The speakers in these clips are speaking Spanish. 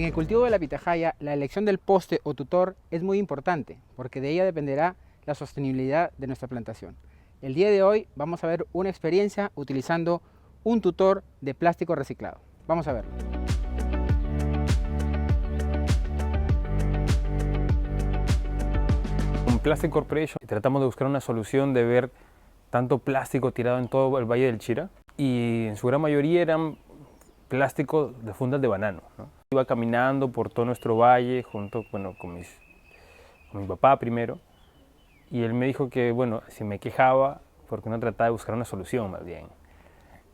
En el cultivo de la pitahaya, la elección del poste o tutor es muy importante, porque de ella dependerá la sostenibilidad de nuestra plantación. El día de hoy vamos a ver una experiencia utilizando un tutor de plástico reciclado. Vamos a verlo. Con Plastic Corporation tratamos de buscar una solución de ver tanto plástico tirado en todo el Valle del Chira, y en su gran mayoría eran plásticos de fundas de banano, ¿no? Iba caminando por todo nuestro valle junto con mi papá primero, y él me dijo que si me quejaba porque no trataba de buscar una solución más bien.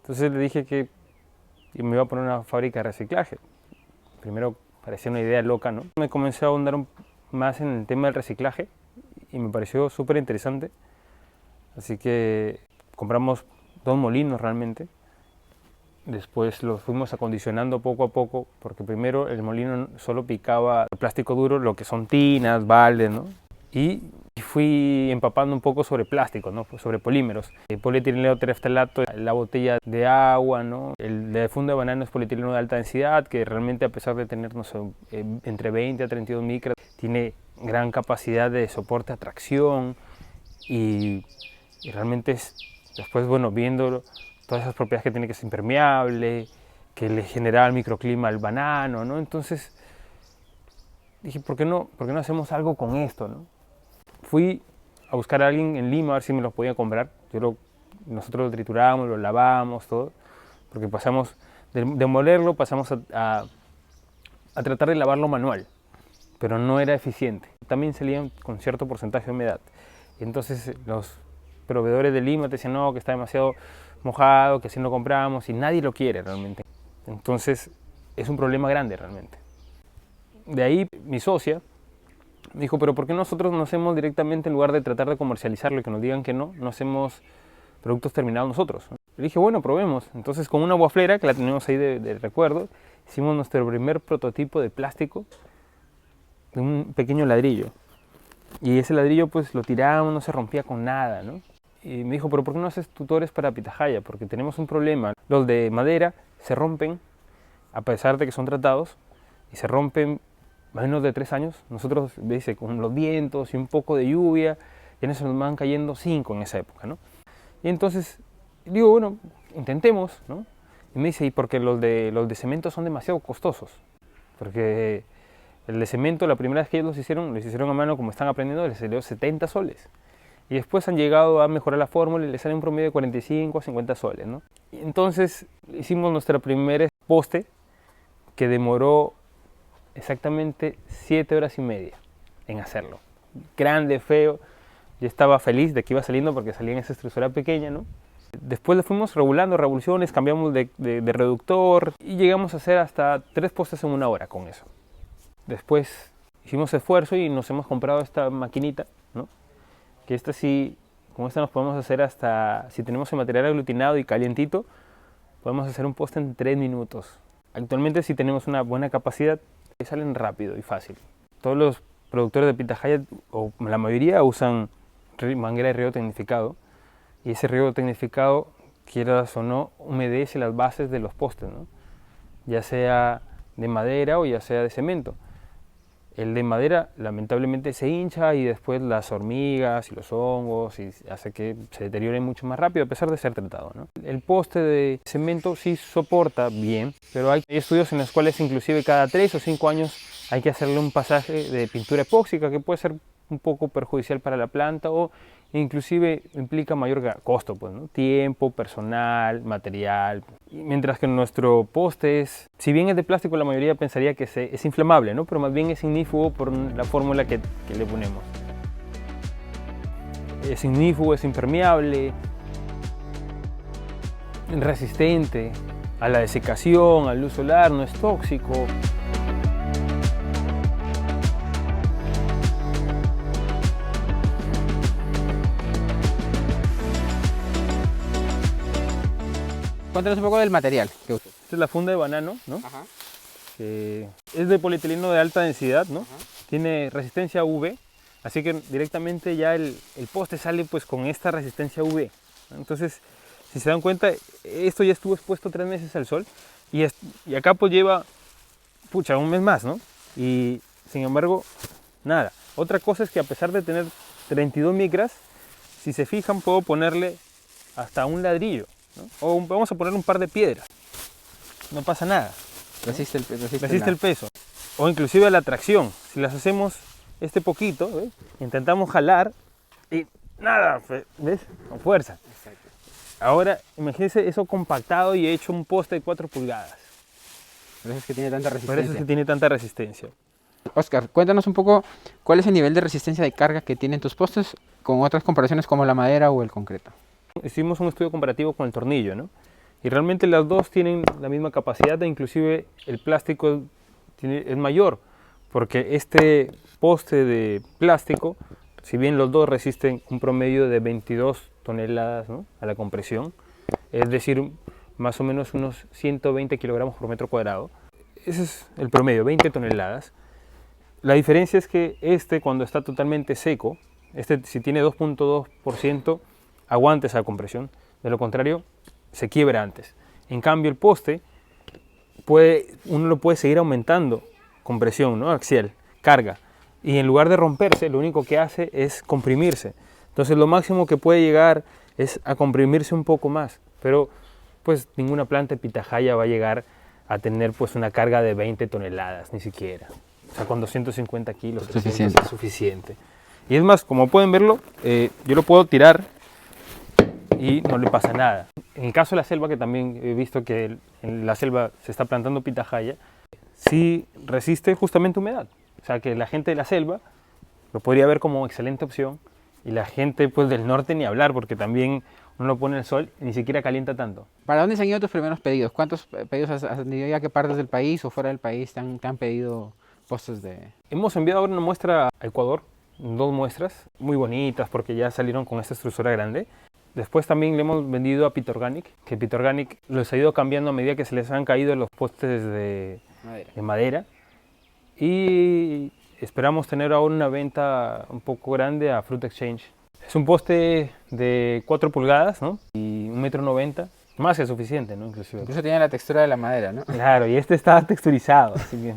Entonces le dije que me iba a poner una fábrica de reciclaje. Primero parecía una idea loca, ¿no? Me comencé a ahondar más en el tema del reciclaje y me pareció súper interesante. Así que compramos 2 molinos realmente. Después los fuimos acondicionando poco a poco, porque primero el molino solo picaba el plástico duro, lo que son tinas, baldes, ¿no? Y fui empapando un poco sobre plástico, ¿no? Sobre polímeros. El polietileno tereftalato, la botella de agua, ¿no? El de funda de banano es polietileno de alta densidad, que realmente, a pesar de tener, no sé, entre 20 a 32 micras, tiene gran capacidad de soporte a tracción y realmente después, viendo todas esas propiedades que tiene, que es impermeable, que le genera el microclima al banano, ¿no? Entonces dije, ¿por qué no hacemos algo con esto, ¿no? Fui a buscar a alguien en Lima a ver si me lo podía comprar. Nosotros lo triturábamos, lo lavábamos, todo, porque pasamos de molerlo, pasamos a tratar de lavarlo manual, pero no era eficiente. También salían con cierto porcentaje de humedad. Entonces los proveedores de Lima te decían, no, que está demasiado mojado, que así no compramos, y nadie lo quiere realmente. Entonces es un problema grande realmente. De ahí mi socia me dijo, pero ¿por qué nosotros no hacemos directamente, en lugar de tratar de comercializarlo y que nos digan que no hacemos productos terminados nosotros? Le dije, bueno, probemos. Entonces, con una waflera, que la tenemos ahí de recuerdo, hicimos nuestro primer prototipo de plástico de un pequeño ladrillo. Y ese ladrillo pues lo tirábamos, no se rompía con nada, ¿no? Y me dijo, pero ¿por qué no haces tutores para pitahaya? Porque tenemos un problema. Los de madera se rompen, a pesar de que son tratados, y se rompen menos de 3 años. Nosotros, dice, con los vientos y un poco de lluvia, ya se nos van cayendo 5 en esa época, ¿no? Y entonces digo, bueno, intentemos, ¿no? Y me dice, ¿y porque los de cemento son demasiado costosos? Porque el de cemento, la primera vez que ellos los hicieron a mano, como están aprendiendo, les salió 70 soles. Y después han llegado a mejorar la fórmula y les sale un promedio de 45 a 50 soles, ¿no? Y entonces hicimos nuestra primera poste, que demoró exactamente 7 horas y media en hacerlo. Grande, feo. Yo estaba feliz de que iba saliendo porque salía en esa estructura pequeña, ¿no? Después le fuimos regulando revoluciones, cambiamos de reductor y llegamos a hacer hasta 3 postes en 1 hora con eso. Después hicimos esfuerzo y nos hemos comprado esta maquinita, ¿no? Que esta sí, con esta nos podemos hacer hasta, si tenemos el material aglutinado y calientito, podemos hacer un poste en 3 minutos. Actualmente, si tenemos una buena capacidad, salen rápido y fácil. Todos los productores de pitahaya, o la mayoría, usan manguera de riego tecnificado, y ese riego tecnificado, quieras o no, humedece las bases de los postes, ¿no? Ya sea de madera o ya sea de cemento. El de madera lamentablemente se hincha y después las hormigas y los hongos y hace que se deteriore mucho más rápido, a pesar de ser tratado, ¿no? El poste de cemento sí soporta bien, pero hay estudios en los cuales inclusive cada 3 o 5 años hay que hacerle un pasaje de pintura epóxica, que puede ser un poco perjudicial para la planta o inclusive implica mayor costo, pues, ¿no? Tiempo, personal, material. Mientras que nuestro poste si bien es de plástico, la mayoría pensaría que es inflamable, ¿no? Pero más bien es ignífugo por la fórmula que le ponemos. Es ignífugo, es impermeable, resistente a la desecación, al luz solar, no es tóxico. Cuéntanos un poco del material que usas. Esta es la funda de banano, ¿no? Ajá. Es de polietileno de alta densidad, ¿no? Ajá. Tiene resistencia a UV, así que directamente ya el poste sale pues con esta resistencia a UV. Entonces, si se dan cuenta, esto ya estuvo expuesto 3 meses al sol y acá pues lleva pucha, un mes más, ¿no? Y sin embargo, nada. Otra cosa es que a pesar de tener 32 micras, si se fijan puedo ponerle hasta un ladrillo, ¿no? O vamos a poner un par de piedras. No pasa nada. Resiste Resiste el peso. O inclusive la tracción. Si las hacemos este poquito, ¿ves? Intentamos jalar y nada, ¿ves? Con fuerza. Exacto. Ahora imagínense eso compactado y he hecho un poste de 4 pulgadas. Por eso es que tiene tanta Por resistencia. eso es que tiene tanta resistencia. Oscar, cuéntanos un poco cuál es el nivel de resistencia de carga que tienen tus postes con otras comparaciones como la madera o el concreto. Hicimos un estudio comparativo con el tornillo, ¿no? Y realmente las dos tienen la misma capacidad, e inclusive el plástico es mayor, porque este poste de plástico, si bien los dos resisten un promedio de 22 toneladas, ¿no?, a la compresión, es decir, más o menos unos 120 kilogramos por metro cuadrado, ese es el promedio, 20 toneladas. La diferencia es que cuando está totalmente seco, si tiene 2.2%, aguanta esa compresión, de lo contrario se quiebra antes. En cambio el poste, uno lo puede seguir aumentando compresión, ¿no?, axial, carga, y en lugar de romperse lo único que hace es comprimirse. Entonces lo máximo que puede llegar es a comprimirse un poco más, pero pues ninguna planta de pitahaya va a llegar a tener pues una carga de 20 toneladas, ni siquiera. O sea, con 250 kilos Suficiente. es suficiente. Y es más, como pueden verlo, yo lo puedo tirar y no le pasa nada. En el caso de la selva, que también he visto que en la selva se está plantando pitahaya, sí resiste justamente humedad. O sea, que la gente de la selva lo podría ver como excelente opción, y la gente pues del norte ni hablar, porque también uno lo pone al sol y ni siquiera calienta tanto. ¿Para dónde se han ido tus primeros pedidos? ¿Cuántos pedidos has tenido ya? ¿Qué partes del país o fuera del país te han pedido postes de...? Hemos enviado ahora una muestra a Ecuador, 2 muestras muy bonitas porque ya salieron con esta estructura grande. Después también le hemos vendido a Pitorganic, que Pitorganic los ha ido cambiando a medida que se les han caído los postes de madera. Y esperamos tener ahora una venta un poco grande a Fruit Exchange. Es un poste de 4 pulgadas, ¿no?, y 1,90 m, más que suficiente, ¿no?, inclusive. Incluso tiene la textura de la madera, ¿no? Claro, y este está texturizado, así que...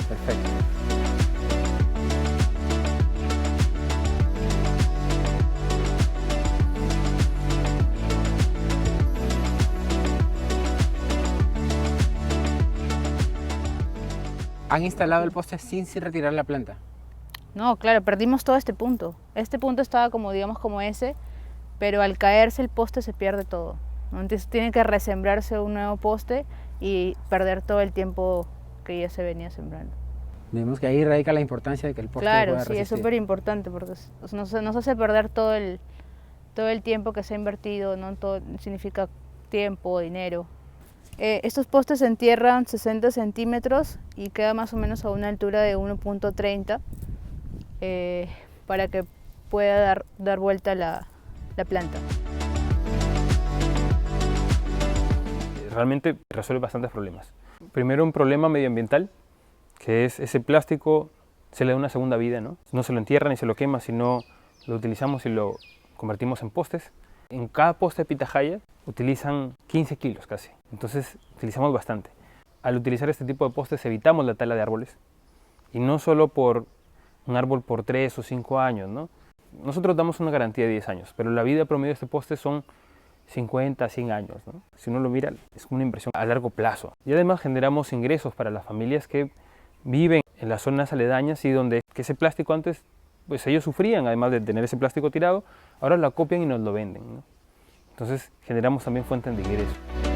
Perfecto. ¿Han instalado el poste sin retirar la planta? No, claro, perdimos todo este punto. Este punto estaba como, digamos, como ese, pero al caerse el poste se pierde todo, ¿no? Entonces tiene que resembrarse un nuevo poste y perder todo el tiempo que ya se venía sembrando. Vemos que ahí radica la importancia de que el poste Claro, pueda sí, es resistir. súper importante porque nos hace perder todo el tiempo que se ha invertido, ¿no? Todo significa tiempo, dinero. Estos postes se entierran 60 centímetros y queda más o menos a una altura de 1.30 para que pueda dar vuelta la planta. Realmente resuelve bastantes problemas. Primero, un problema medioambiental, que es ese plástico se le da una segunda vida, ¿no? No se lo entierra ni se lo quema, sino lo utilizamos y lo convertimos en postes. En cada poste de pitahaya utilizan 15 kilos casi, entonces utilizamos bastante. Al utilizar este tipo de postes evitamos la tala de árboles, y no solo por un árbol por 3 o 5 años, ¿no? Nosotros damos una garantía de 10 años, pero la vida promedio de este poste son 50, 100 años, ¿no? Si uno lo mira, es una inversión a largo plazo. Y además generamos ingresos para las familias que viven en las zonas aledañas y donde ese plástico antes, pues ellos sufrían, además de tener ese plástico tirado, ahora lo acopian y nos lo venden, ¿no? Entonces generamos también fuentes de ingreso.